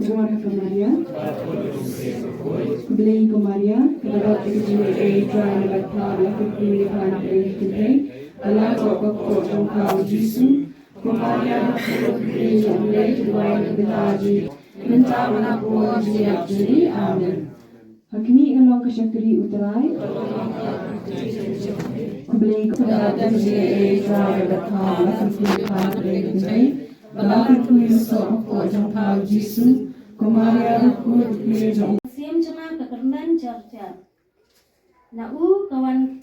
Rumah Maria, Beli ko Maria, Kadalot ikijingi Dry na Bagtao, Kukuli ka na Pagkikintay, Alato ko ang kao Jisu, Kung Maria, Kukuli ang Lay, Tuway na Bitaji, Mentawa na po siya jiri, Amen. Hakini ngalong kasyakri utaray, Kubli ko Kadalot ikijingi Dry na Bagtao, Kukuli ka na Pagkikintay, Balakit ko yung sa ako ang kao Jisu, Kumaria ko yung Siam cuma kekernan jar-jar. Nau kawan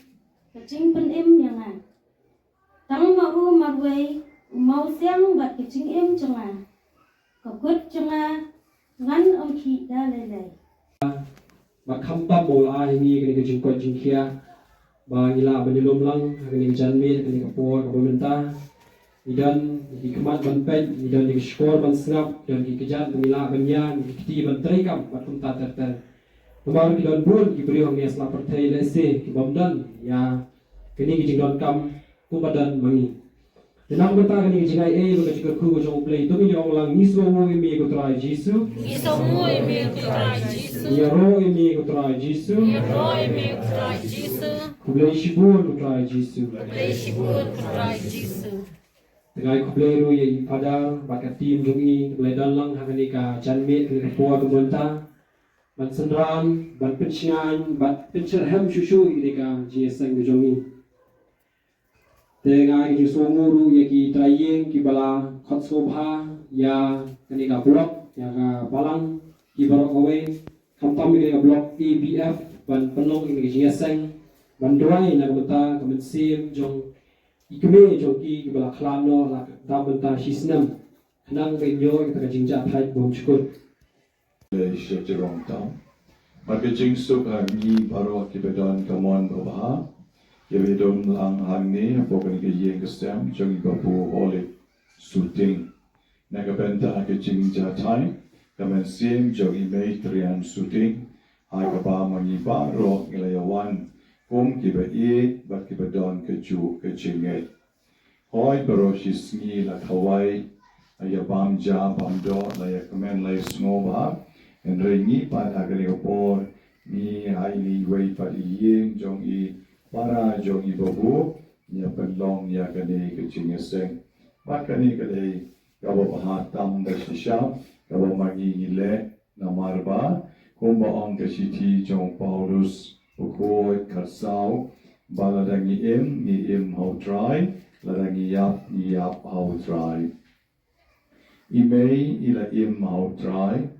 kecing penim yangan. Tang mau marway mau siang bat kecing em cuma. Kekut cuma ngan ki dalelai. Makampa bola ini kini kecing kot jingkia. Bang ila benilom lang kini janmil kini kapor kapemerintah. Idan dikemat banpet, idan dikeskor bansngap, dan dikejat mila banyan, dikiti bantrikam, batumta terter. Kemarin idan bun diberi orang yang setelah pertai lese kibamdan ya kini kijing kam kubadan mangi. Tenang benta kini kijing ai bagi cikar ku jong play tu ini orang lang nisro mu imi kutrai Jisu. Nisro mu imi kutrai Jisu. Ya ro imi kutrai Jisu. Ya ro imi kutrai Jisu. Kublai shibur kutrai Jisu. Kublai shibur kutrai Jisu. Dengan kubleru yang pada bakat tim jungi boleh dalang hakani ka janmit ke puak kemonta ban senran ban pencingan ban pencerham susu ini ka jiesang jungi dengan ki sumuru ya ki trayeng ki bala khot sobha ya kani ka blok ya ka balang ki barok awe kampam ini ka blok EBF ban penong ini ka jiesang ban duai na kota kemensim jong ikme joki kibala klano la damanta shisnam nang benyo kita jingja thai bom chukut le shejrong tam marketing suk hangi baro kibedon kamon baha kibedon lang hangni pokan ke yeng kesem jongi babu holy shooting nagabenta ke jingja thai kamen sim jongi mei trian shooting hai ba mangi baro ngelayawan Kung kiba bat kiba don keju kecingit. Hoi barosis ngi la kawai aya bam ja bam do la ya kemen la sngoba en rengi pat agari opor ni ai ni wei pat yeng jong I para jong I babu nya penlong ya kane kecingeseng. Makani kale kabo hatam da shisha kabo magi ile namarba kumba ong kesiti jong Paulus Ukoi karsau baladangi im hau try ladangi yap hau try imei ila im hau try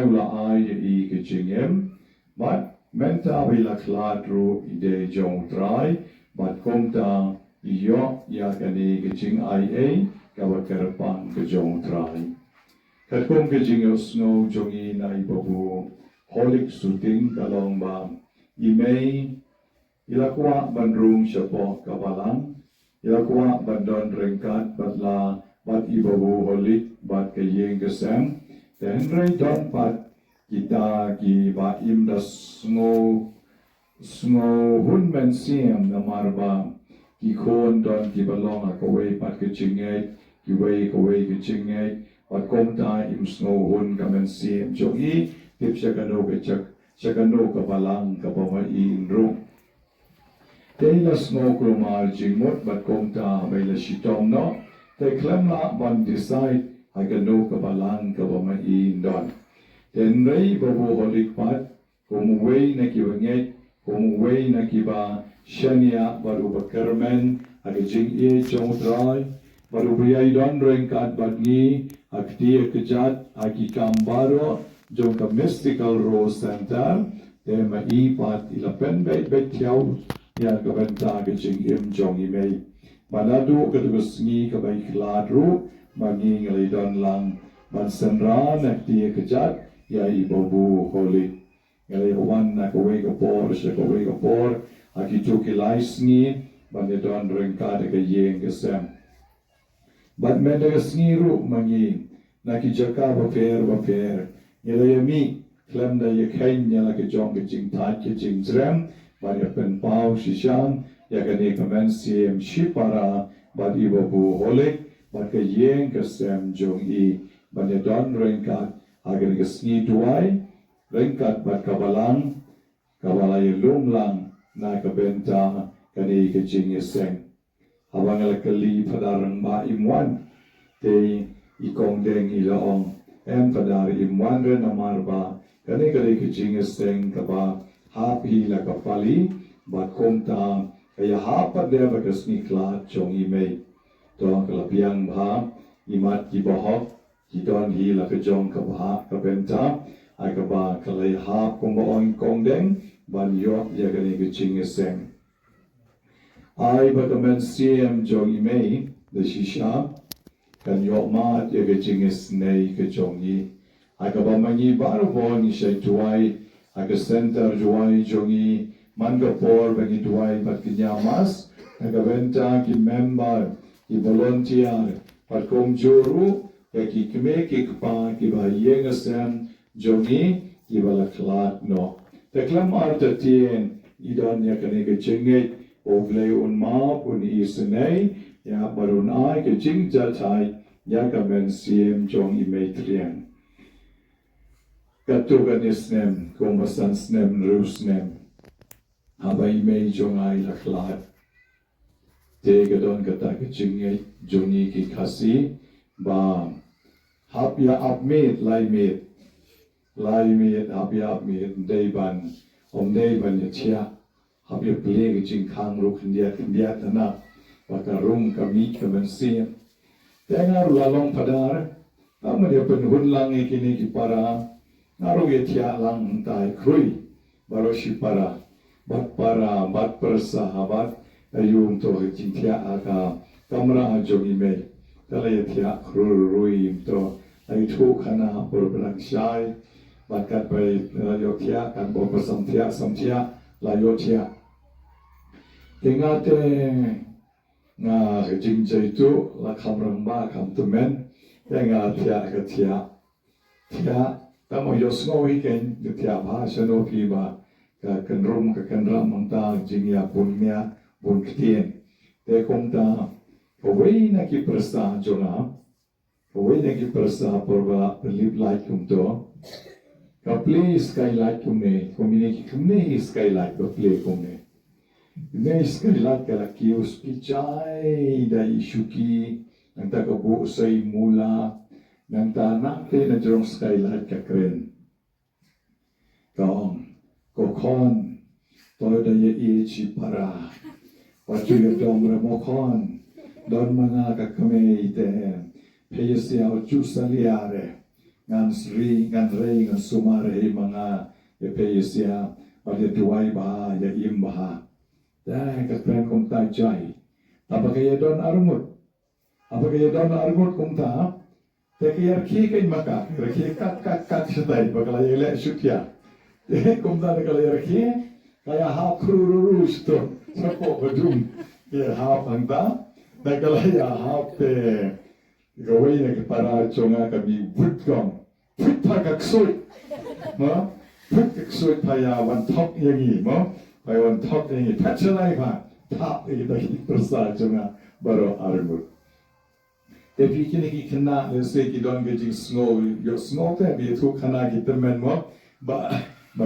ula ai I kecingem but menta bila kladru ide jong try but komta iyo ya kani kecing ai kawat kerpang ke jong try katkom kecing snow jongi nai babu holik shooting kalong ba Imei ilakwa bandrung syapo kabalang ilakwa bandon rengkat batla bat ibabu holik bat kayeng kesem dan rei don pat kita ki ba im das ngo hun men siam na marba ki kon don ki balong akaway pat kecingay ki way kaway kecingay pat komta im snow hun kamen siam jongi tip siya kano kecak Sakano kapalang kapamai inro. Tela snow kromar jingmot bat komta may la shitom no. Te klemla ban decide agano kapalang kapamai indon. Ten rei babu holik pat kumuway na kiwanget kumuway na kiba shania baru bakermen agajing chong try baru biyay don rengkat badngi akti kejat akikambaro jong ka mystical rose center tema I pat ilapen bet tiaw ya ka benta ke jing im jong imei manadu ka tugus ngi ka bai kladru mangi ngali don lang ban senra na ti kejat ya I babu holy ngali wan na ka we ka por se ka we ka por aki tuki lais ngi ban don rengka de ka yeng ke sem ban menda ka sngiru mangi na ki jaka ba fer Yelayami klem da yakain yala ke jong ke jing tat ke jing zrem bari pen pau shishan ya ke ne kamen siem shipara bari babu holik bar ke yeng ke sem jong I bani don rengkat agar kesni tuai rengkat bat kabalang kabalay lumlang na kabenta kani kejing yeseng habang alakali padarang ba imwan te ikong deng ilaong padar imwan ren amarba kani kejing yeseng kaba hapi la kapali bat komta kaya hapa deva kesni klat chong imei to kalapiang ba imat kibahok kidon hi la kejong kabha kabenta akaba kalai hap komba on kongdeng ban yok ya gani kejing yeseng ai bakamen siem jong imei de shisha kan yok mat ya kejing yesnei kejong yi akaba mangi baru bon ni shai tuai aga center juai jongi mangapor bagi duai bat kinyamas aga benta ki member ki volunteer pat kom juru ki kme ki kpa ki ba yenga sem jongi ki bala klat no teklam arta tien idan ya kane ke chinge ovle un ma un isnei ya barun ai ke chingja chai ya ka ben siem jongi meitrian Katugan isnem, kumasan snem, rusnem. Habay may jongay laklat. Tega don kata kecingay, jongi ki kasi, ba hapya apmit, laymit, hapya apmit, dayban, dayban yatya, hapya play kecing kang ru kendiat anak, baka rum kami kabensin. Tengar lalong padar, tama dia penhun lang ikini ki para, Naruh ya lang tay krui baru si para bat persahabat ayum to cintia aga kamera jong email kalau ya krui to ay tu kana berberang syai bakat bay yo tia kan bo samtia la yo tia tengate nga jing jai tu la kamrang ba kam tumen tengah tia Tamo yosno iken ditia bahasa no kiba ka kenrum mangta jingya punya bun kitien te komta kawai na ki prasa jona kawai na ki prasa porba live like kumto ka play sky like kumne community kumne sky like ba play kumne ne sky like kala kius pichai da ishuki nanta ka bu sai mula nang tanak te na jong skylight ka kren kaong kokon toy da ye chi para waju ya dom ramokon don mga ka kame ite peyesia ju saliare ngan sri ngan rei ngan sumare mga ye peyesia pada tuai ba ya imba da ka kren kong tai jai apakah don armut kong ta Tekiyar kikay maka, kaya kat siyatay, bakala yung syutya. Kumta na kala yung kaya hap krururus to, sa po badum, kaya hap hangta, na kala yung hap gawin na para nga kami budgong, pagkaksoy, mo? Pagkaksoy paya wantok yung mo? Paya wantok yung patsanay pa, tap yung persa nga baro armut. If you can kena, let's say you don't get snow, your snow there be too kana get the men more, but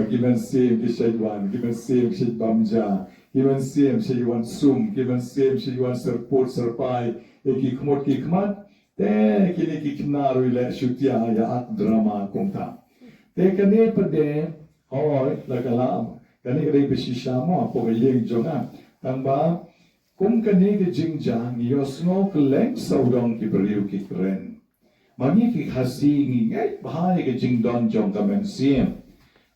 given same shade one, given same shade bamja, given same shade one sum, given same shade one serpot serpai, eki kmat, te kini kena rule shutya ya at drama konta. Te kani pade, hoy lagalam, kani kare besisha mo apo yeng jonga, tamba. Kung kani ke jingjang yosno keleng saudong ki beriu ki keren. Mangi ki khasi ngay bahaya ke jingdon jong kamen siem.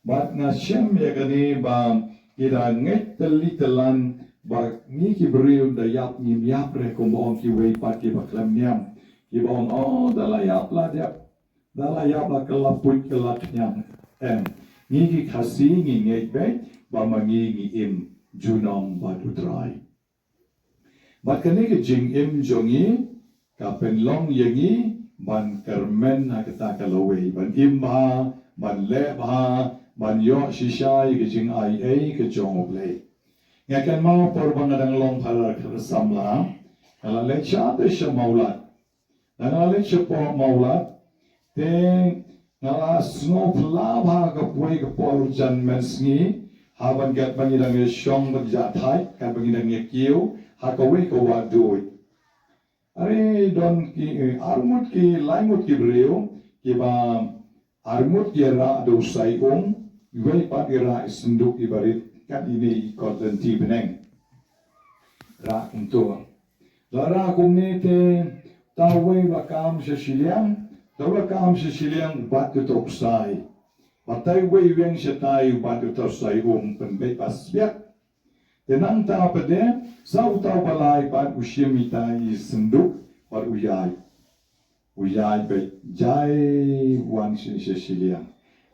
Bat nga siem ya kani ba kira ngay telan ba ngi ki beriu da yap ni yap re kung baong ki wei pat ki baklam niam. Ki baong dala yap la kelaput kelak nyam. Ngi ki khasi ngay bay ba mangi ngi im junong batu dry. Makanya ke jing im jongi kapen long yengi ban kermen na kita kalaway ban imha ban lebha ban yo shishai ke jing ai ke jong oblay ngakan mau porbang adang long pala samla kala lecha te shamaulat dan lecha po maulat te ngala snow plava ka puai ka por jan mensngi haban gat bangidang ye shong dak ja thai ka bangidang ye kiu ha ka we ko wa doi are don ki armut ki laimut ki breu ki ba armut ki ra do sai we pat ra senduk ibarit kat ini koten ti beneng ra untuk lara kumne te tawe bakam shiliang tawa kam shiliang bat ke tok sai batai we weng shetai bat ke tok sai penbe pasbiak tenang ta pade sau tau balai bat ushimitai senduk bat uyai be jai wan shiliang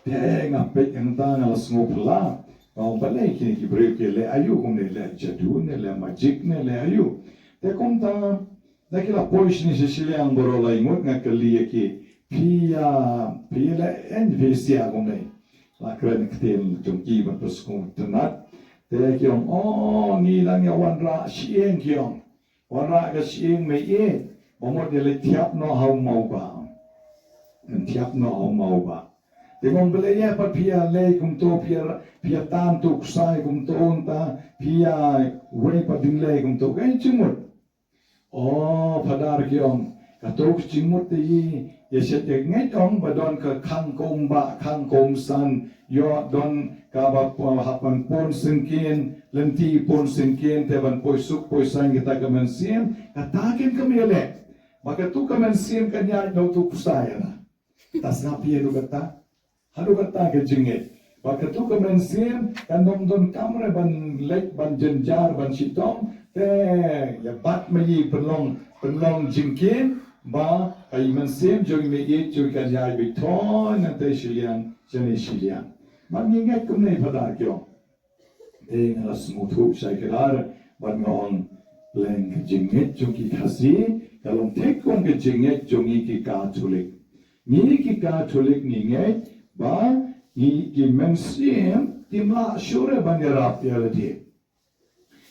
te ngapet yang ta na smopla Kau balai kini kibreu ke le ayu kumne le jadu ne le magic ne le ayu. Te kumta nakila pois ni siliang borola ingut ngakali ki pia le envesia kumne. La kren ktem jongki ban peskum tenat. Te kiong ni lang ya wanra sieng kiong. Wanra ka sieng me e. Momor de le tiap no hau mau ba. Tiap no hau mau ba. Dengan belaya pat pia le kum to pia tam tu sai kum to unta pia we pat ding le kum to kai chimut padar kiong katok chimut ti yeset ngai ong badon ka khang kom ba khang kom san yo don ka ba hapan pon singkin lenti pon singkin te ban poi suk poi sang kita kamen sim katakin kamele maka tu kamen sim kanya no tu kusaya na tas na pia do kata Hadu kata ke jingit. Baka tu kemen sim kan don kamre ban lek ban jenjar ban sitong te ya bat mai penlong jingkin ba ai men sim joi me ye joi kan yai biton na te shilian jeni shilian. Man nginget kumne pada kyo. Te ngala smutu sai kelar ban ngon leng ke jingit joi kasi kalong tekong ke jingit joi ki katolik. Ni ki katolik nginget ba ki mensim timla shure banyarap yaladi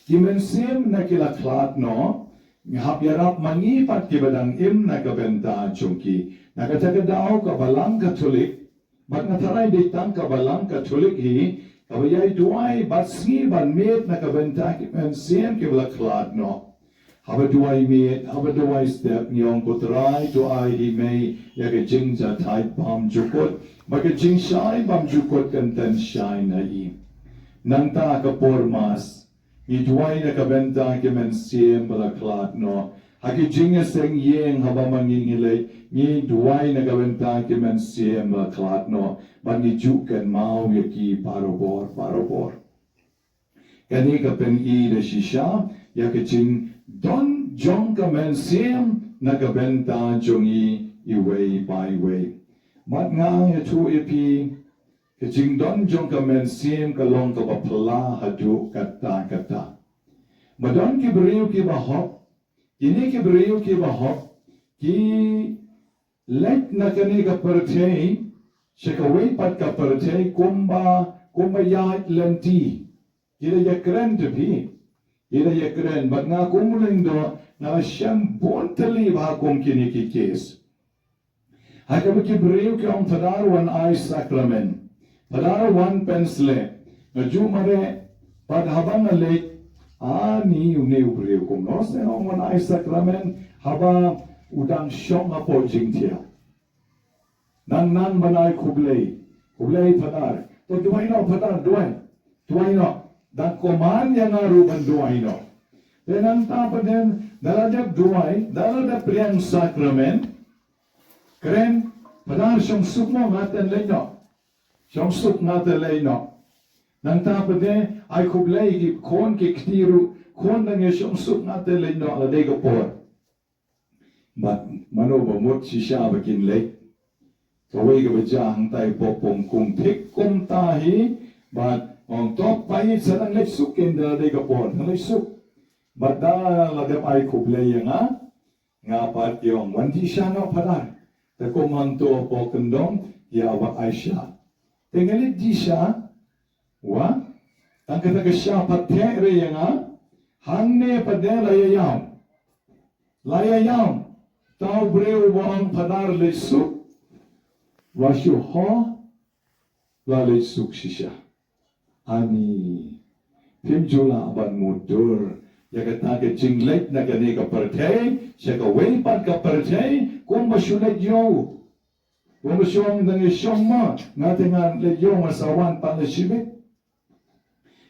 ki mensim nakila klat no ngap yarap mangi pat ki badang im nakabenta chungki nakataga dao ka balang katolik bat ngatarai de tang ka balang katolik hi kabayai duai basngi ban met nakabenta ki mensim ki bala klat no Haba duai met, haba duai step nyong kutrai duai hi mei yaga jingja tai pam jukot Maka jing shai bam jukot kan ten shai na i. Nang ta ka pormas. Ni duai na ka benta ke men siem bala klat no. Haki jing seng yeng haba mangingile. Ni duai na ka benta ke men siem bala klat no. Ban ni jukan mau yaki parobor. Kani ka pen i de shisha. Ya ka jing don jong ka men siem na ka benta jongi iway by way. Mat ngang ya tu ipi ke jing don jong ka men sim ka long ka bapla hadu kata madon ki beriu ki bahok ini ki beriu ki bahok ki let na kani ka pertei shekawai pat ka pertei kumba ya lenti kira ya keren tepi kira ya keren bat nga kumuling do na syam bonteli ba kum kini ki kes Haka baki beriu ke om padar wan ai sakramen. Padar wan pensle. Ngaju mare pad habang alek. Ni une beriu kum nos ne om wan ai sakramen haba udang syong apo jingtia. Nan banai kublei padar. To duai no padar duai no. Dan koman yang aru ban duai no. Tenang ta paden daladap duai daladap priang sakramen. Keren, padahal siyang suk mo ngaten leno. Siyang suk ngaten leno. Nang tapade ay kublay ki kon ki ktiru kon nang siyang suk ngaten leno ala de kapor. But mano bamot si siya bakin lek. Kaway ka bajang tay popong kung tik kum tahi but ang top pahit sa nang lek sukin da de kapor. Nang lek suk. But da ladap ay kublay nga pat yung wanti siya no padar. Takumanto po kendong ya wa Aisyah. Tengalit di siya wa tangkataga siya patere yang hangne pade layayam tau breu wang padar lesu Washu ho lalai suk shisha. Ani phim jula ban mudur ya kata ke jinglet na kani ka perthai siya ka way pat ka perthai kung masulat yo kung masyong nang isyong ma ngatingan le yo masawan pa na sibit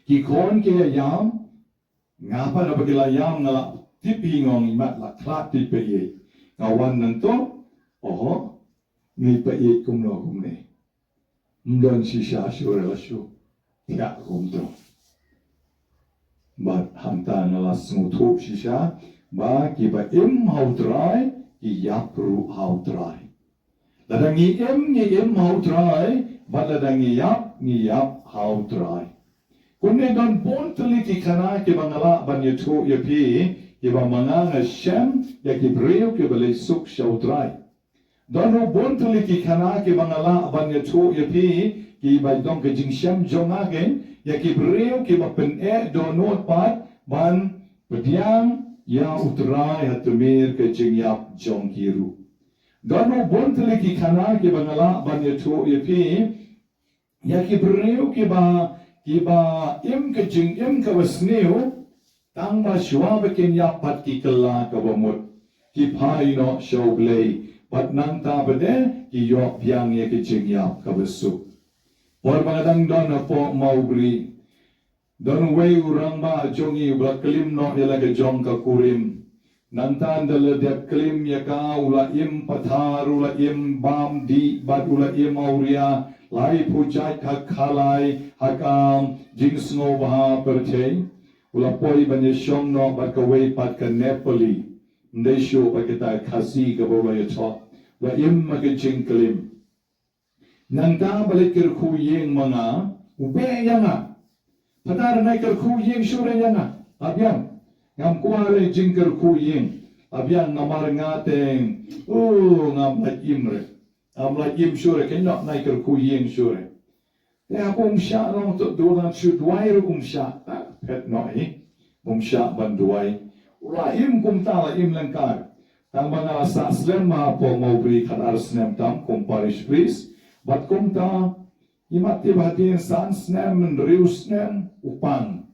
kikon kaya yam ngapa na bagila yam nga tipingong imat la klat tipaye kawan nanto oho ni paye kumno kumne mdon shisha shura la shu tiak kumto But hanta ngala smutup shisha ba kiba im how dry ki yapru how dry. Ladangi im how dry but ladangi yap how dry. Kunne don pontali ki kana ki bangala ban yutu yapi ki ba manganga shem ya ki breu ki bale suk how dry. Don ro pontali ki kana ki bangala ban yutu yapi ki ba don ke jing shem jonga gen ya ki breu ki ba pen donot pat ban pediang ya utrai hatumir ke jing yap jong kiru. Dono bontele ki kana ki bangala ban yetu yepi ya ki breu ki ba im ke jing im ka wasneu tang ba shwa ba ken ya pat ki kala ka bamut ki pai no shoglei pat nang ta bade ki yo piang ye ke jing yap ka basu. Por bangadang don po maugri don way urang ba jongi bla klim no yala ke jong ka kurim nantan dala de klim ya ka ula im pathar ula im bam di bad ula im auria lai pujai ka khalai hakam jing snow ba perche ula poi banye shong no ba ka way pat ka nepali ndai sho ba kita khasi ka bo ya cho la im ma ke jing klim nanta balikir khu yeng manga ube yanga Padar naikar khu yeng shure yana abiang ngam kuare jingkar khu yeng abiang ngamar ngateng ngam la imre am la im shure kenok naikar khu yeng shure ya sha no to dolan shu duai ru sha pet noi sha ban duai ula im ta la im langkar tang bana sa slem ma po mobri khanar snem tam parish priest bat ta imati batin san snem riu snem upang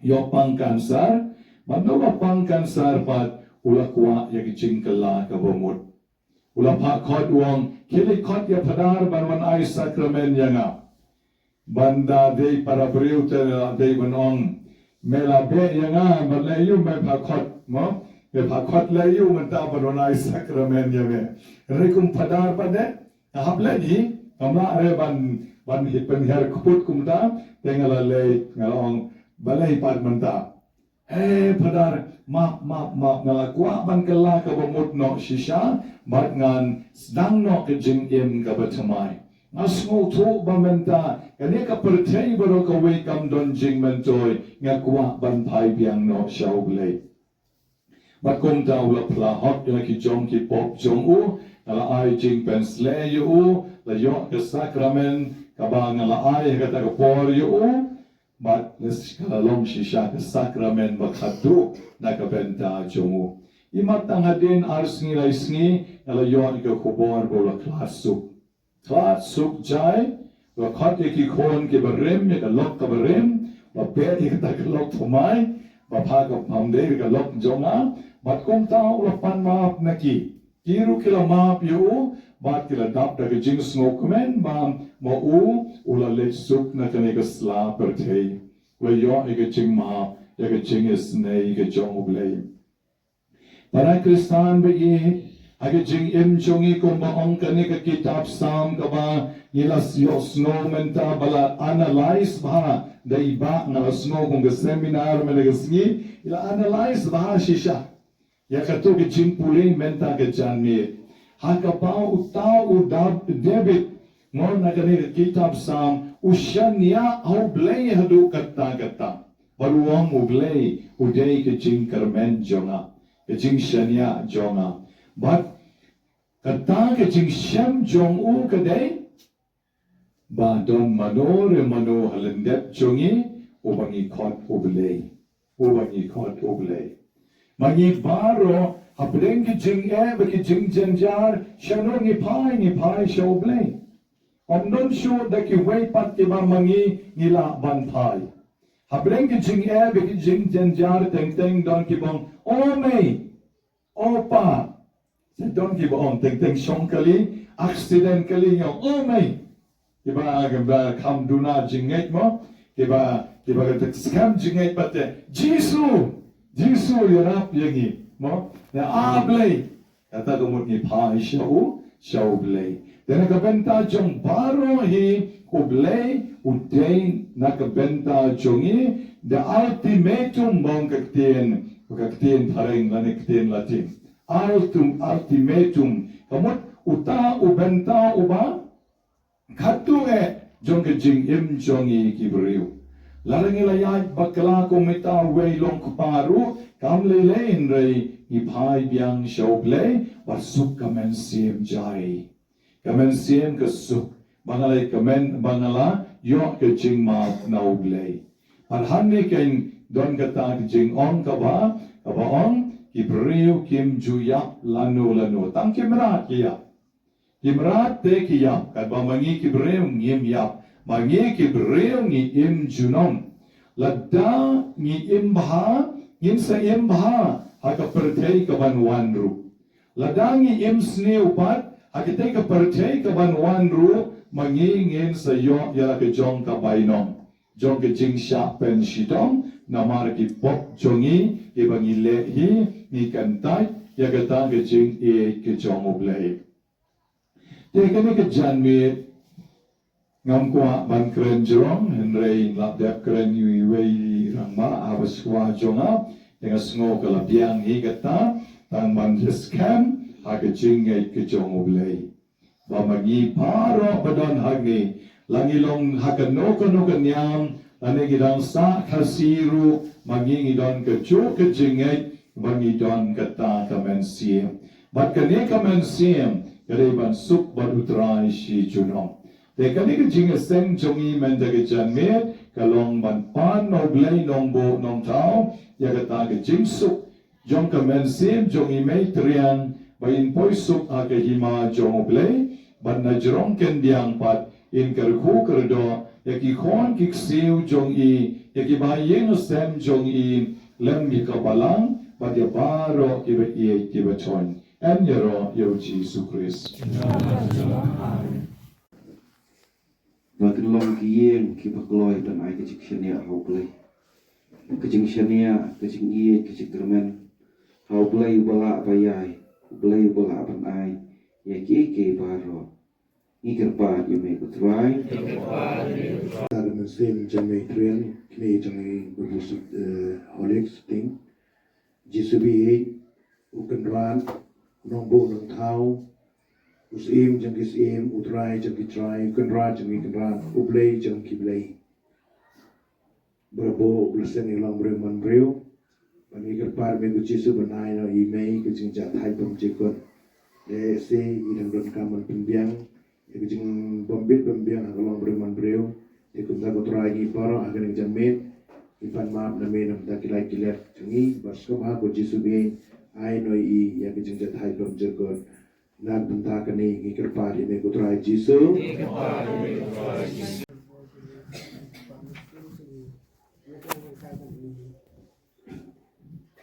yopang kansar mandoba pang kansar pat ulakwa ya kicingkala kabomut ulapa khot wong kili khot ya padar banwan ai sakramen yanga banda dei para briu te dei banong mela be yanga malayu me phakot mo be phakot layu manta banwan ai sakramen yame rekum padar pade hablani Kamla are ban hipen her kuput kumta tengala le ngalong balai pat menta padar map ngala kwa ban kala ka bomut no shisha bat ngan sedang no ke jing im ka batamai asmo to bamenta kane ka perthai baro ka we kam don jing mentoy ngakwa ban phai biang no shauble bat kom ta ula pla hot ya ki jong ki pop jong u ala ai jing pensle yu la yo ke sakramen kabang la ai ka ta por yu bat les kala long shisha ke sakramen bakhatu na ka benta jomu imat tangadin arsni laisni ala yo ke khobor bo la klasuk jai la khat ki khon ke barem ke lok ka barem la pe ke ta lok thomai ba pha ka phamde ke lok jonga bat kom ta la pan ma naki kiru kila map yu bat kila dap da ke jing smoke men bam mo ula let suk na kane ke sla per thei we yo ke jing ma ya ke jing is nei ke jong oblei para kristan be ye age jing im jongi ko ma ong kane ke kitab sam ka ba ilas yo snow menta bala analyze ba dai ba na snow kung ke seminar me ke sngi ila analyze ba shisha ya kato ke jimpulin menta ke janmi hakapau utau udab debit ngor na kane kitab sam ushania au blei hadu kata baruang ublei udei ke jing karmen jonga ke jing shania jonga but kata ke jing shem jong u kadai ba don mano halendep jongi ubangi khot ublei Mangi baro Habdeng ki jing beki jing janjar shano ngi pai show blay. Om non show da ki way pat ki ba mangi ngila ban pai. Habdeng ki jing beki jing janjar teng don ki bong o mei opa. Sa don ki bong teng shong kali accident kali yo o mei. Kiba agamba kam duna jinget mo kiba ka skam jinget pate Jisu yarap yangi mo na ablay kata kumut ni pa show blay dan nakabenta jong baro hi ublay uday nakabenta jongi the ultimatum mong kaktin pareng laniktin latin ultimatum kamut uta ubenta uba katu jong ke jing im jongi kibriu larang ilayay bakla kumita way long kuparu kam lelein rei ipai biang shoble wasuk kamen siem jai kamen siem kesuk bangalay kamen bangala yo ke jing ma nauble parhani ken don kata ke jing on kaba on kibriu kim juya lanu tang kimrat ya kimrat te kiyap kad bamangi kibriu ngim yap mangi kibriu ngi im junom ladda ngi im bha ngin sa im bha haka pertei kaban wanru ladda ngi im sne upat hakite ka pertei kaban wanru mangi ngin sa yo yala ke jong ka bainom jong ke jing sha pen shitong namar ki pop jongi ke bangi lehi ni kantai ya kata ke jing ke jong oblei te kene ke janmi ngam kwa ban kren jong henrei lap dep kren yui wei rangma abas kwa jonga dengan sngo kala biang hi kata tang man skam ha ke jing ke jong oblei ba magi paro badon hagi langi long hakano nyam ane gidang sa kasiru magi ngidon ke jo ke jingai bangi don kata kamen siem bat kane kamen siem kare ban suk badutrai shi junong te kane ke jinga seng jongi menda ke janmet kalong ban pan no blai nong bo nong tau ya kata ke jing suk jong kamen siem jongi mei trian bain poi suk ake hima jong blai ban na jrong ken diang pat in kerku kerdo yaki khon kik siu jong i yaki ba yeng sem jong i lem mi kabalang bat ya baro kiba i kiba chon en yero yo Jesus Christ Batin long kiyeng kiba kloy dan ai kecik shania hauplay kecik shania kecik iye kecik termen hauplay bala bayai blay bala ban ai yaki ke baro ikerpa yume kutrai ada mesin jame trian kini jame berbusuk holik ting jisubi ukenran nombo nong tau usim jangkis im utrai jangki trai ukenran jangki kenran ublay jangki blay berabo belasan ilang breman breu panikerpar minggu jisu benai no imei kecing jatai pemjekon le se idang don kaman pembiang Ikujing bombit pembiang akalong breman breu ikunta kotrai gi paro akan jamet ipan maaf name nam takilai kilat jungi baskom ha ko jisu be ai noi i ya kujing jat hai lom jergon nan benta kani gi kerpari me kotrai jisu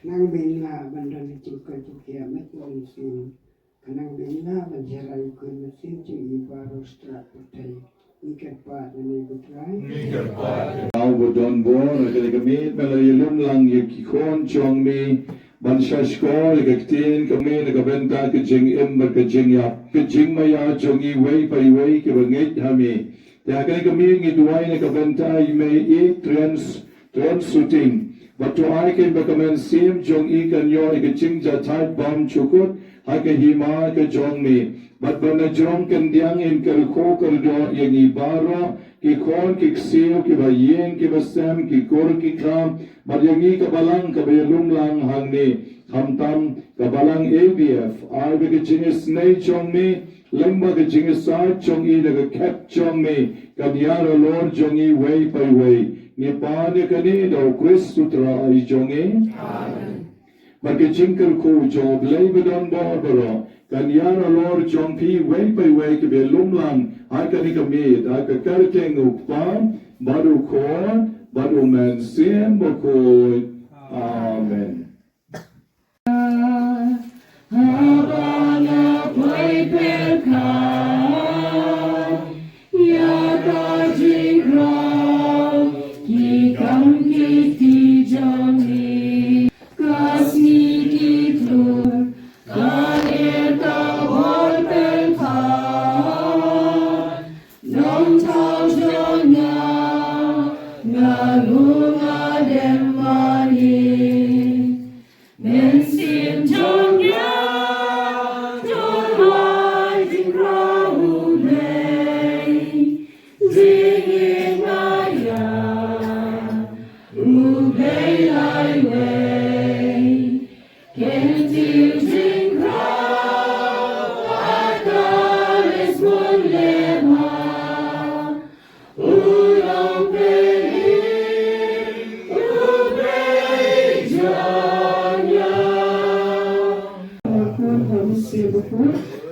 Nang bila bandan cukai cukai amat walisin kanang bila banjarai kun mesin cing baru strat putai ikat pat nani gutrai Now bodon bon kali kami melayalum lang yukikon chong mi ban shashko likaktin kami nakabenta ke jing im ke jing yap ke jing maya jongi wei pai wei ke bangit hami ya kali kami ngidwai nakabenta yime i trans shooting Batu ai ken bakamen sim jong i kan yo ke jing jatai bom chukut hake hima ke jong mi bat bana jong ken diang in ker ko ker do yang ibaro ki kon ki ksiu ki ba yeng ki ba sam ki kor ki kam bat yang i ka balang ka be lum lang hang ni ham tam ka balang ABF ai be ke jing snei jong mi lemba ke jing sa jong i de kap jong mi ka diaro lor jong i wei pai wei ni pa ne kani do Kristu tra ai jong i But cái chính cơ khu job lấy bên đón bỏ bờ kan yara lor chong pi way by way ke be lumlang ai kan ik mi ta ka kar ke ngu pam baru ko baru men sim bo ko amen. Habana pray perkan ya ka jingrau ki kam ki ti jami kasni ki tur kan eta bol perkan nom tau jonya ngalunga demari men sim jonya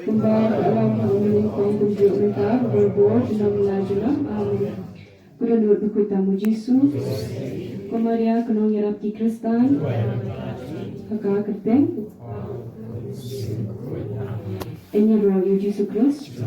Kembali dalam meningkatkan tunjuk mereka berbuat dalam lajulah amin. Kuda buku tamu Yesus, Maria kenong yarap ki Kristan, kakak keteng, Enya berau Yesus Kristus.